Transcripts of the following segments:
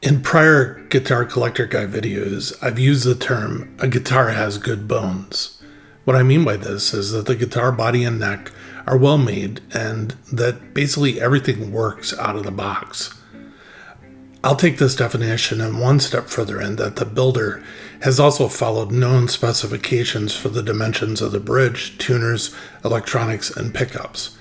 In prior Guitar Collector Guide videos, I've used the term, a guitar has good bones. What I mean by this is that the guitar body and neck are well made and that basically everything works out of the box. I'll take this definition and one step further in that the builder has also followed known specifications for the dimensions of the bridge, tuners, electronics, and pickups.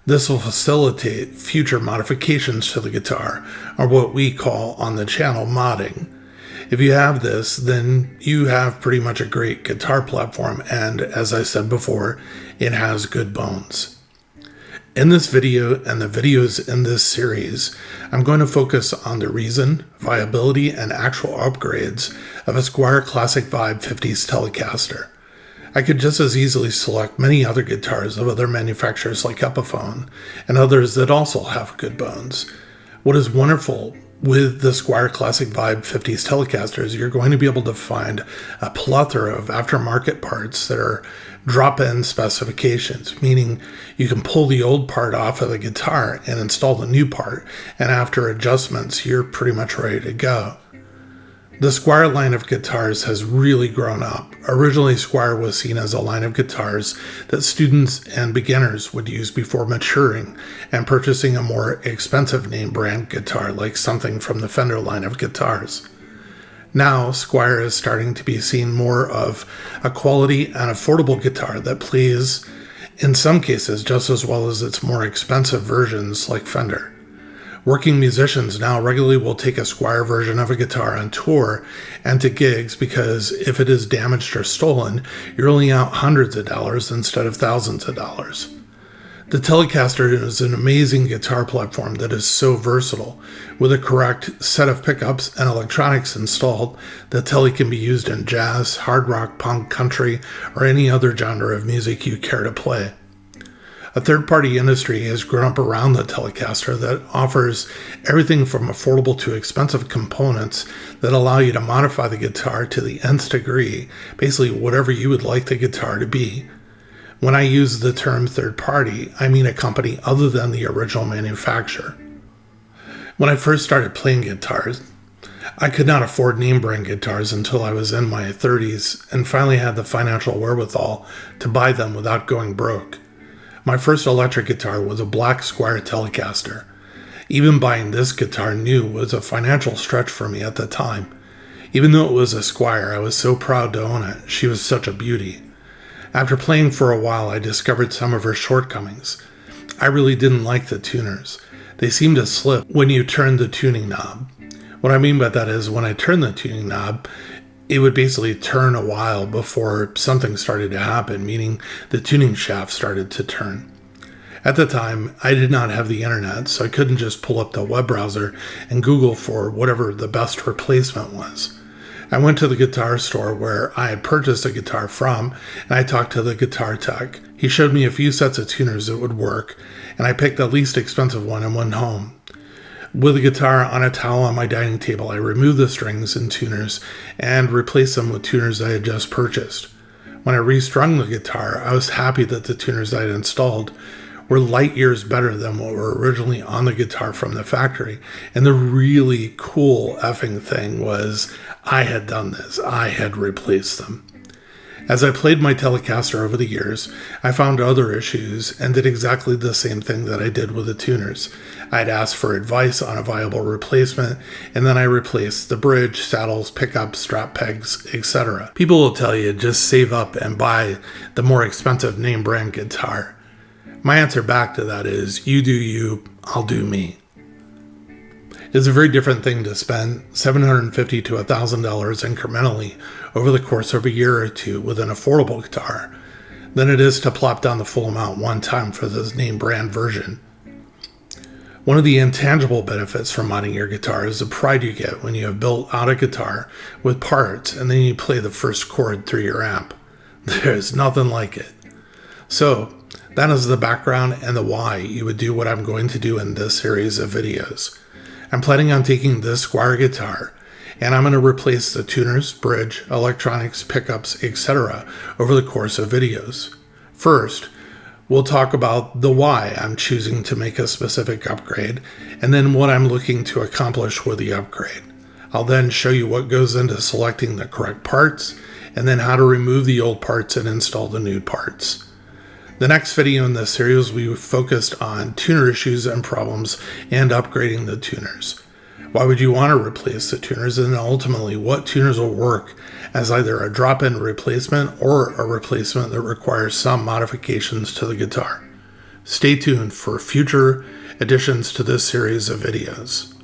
This will facilitate future modifications to the guitar, or what we call on the channel modding. If you have this, then you have pretty much a great guitar platform, and as I said before, it has good bones. In this video and the videos in this series, I'm going to focus on the reason, viability, and actual upgrades of a Squier Classic Vibe 50s Telecaster. I could just as easily select many other guitars of other manufacturers like Epiphone and others that also have good bones. What is wonderful with the Squier Classic Vibe 50s Telecaster is you're going to be able to find a plethora of aftermarket parts that are drop-in specifications, meaning you can pull the old part off of the guitar and install the new part, and after adjustments, you're pretty much ready to go. The Squire line of guitars has really grown up. Originally, Squire was seen as a line of guitars that students and beginners would use before maturing and purchasing a more expensive name brand guitar like something from the Fender line of guitars. Now, Squire is starting to be seen more of a quality and affordable guitar that plays, in some cases, just as well as its more expensive versions like Fender. Working musicians now regularly will take a Squire version of a guitar on tour and to gigs because if it is damaged or stolen, you're only out hundreds of dollars instead of thousands of dollars. The Telecaster is an amazing guitar platform that is so versatile. With a correct set of pickups and electronics installed, the Tele can be used in jazz, hard rock, punk, country, or any other genre of music you care to play. A third-party industry has grown up around the Telecaster that offers everything from affordable to expensive components that allow you to modify the guitar to the nth degree, basically whatever you would like the guitar to be. When I use the term third-party, I mean a company other than the original manufacturer. When I first started playing guitars, I could not afford name brand guitars until I was in my 30s and finally had the financial wherewithal to buy them without going broke. My first electric guitar was a black Squire Telecaster. Even buying this guitar new was a financial stretch for me at the time. Even though it was a Squire, I was so proud to own it. She was such a beauty. After playing for a while, I discovered some of her shortcomings. I really didn't like the tuners. They seemed to slip when you turned the tuning knob. What I mean by that is when I turned the tuning knob, it would basically turn a while before something started to happen, meaning the tuning shaft started to turn. At the time, I did not have the internet, so I couldn't just pull up the web browser and Google for whatever the best replacement was. I went to the guitar store where I had purchased a guitar from, and I talked to the guitar tech. He showed me a few sets of tuners that would work, and I picked the least expensive one and went home. With the guitar on a towel on my dining table, I removed the strings and tuners and replaced them with tuners I had just purchased. When I restrung the guitar, I was happy that the tuners I had installed were light years better than what were originally on the guitar from the factory. And the really cool effing thing was I had done this. I had replaced them. As I played my Telecaster over the years, I found other issues and did exactly the same thing that I did with the tuners. I'd asked for advice on a viable replacement, and then I replaced the bridge, saddles, pickups, strap pegs, etc. People will tell you just save up and buy the more expensive name brand guitar. My answer back to that is, you do you, I'll do me. It's a very different thing to spend $750 to $1,000 incrementally over the course of a year or two with an affordable guitar than it is to plop down the full amount one time for this name brand version. One of the intangible benefits from modding your guitar is the pride you get when you have built out a guitar with parts and then you play the first chord through your amp. There's nothing like it. So, that is the background and the why you would do what I'm going to do in this series of videos. I'm planning on taking this Squire guitar and I'm going to replace the tuners, bridge, electronics, pickups, etc. over the course of videos. First, we'll talk about the why I'm choosing to make a specific upgrade and then what I'm looking to accomplish with the upgrade. I'll then show you what goes into selecting the correct parts, and then how to remove the old parts and install the new parts. The next video in this series we focused on tuner issues and problems and upgrading the tuners. Why would you want to replace the tuners, and ultimately what tuners will work as either a drop-in replacement or a replacement that requires some modifications to the guitar. Stay tuned for future additions to this series of videos.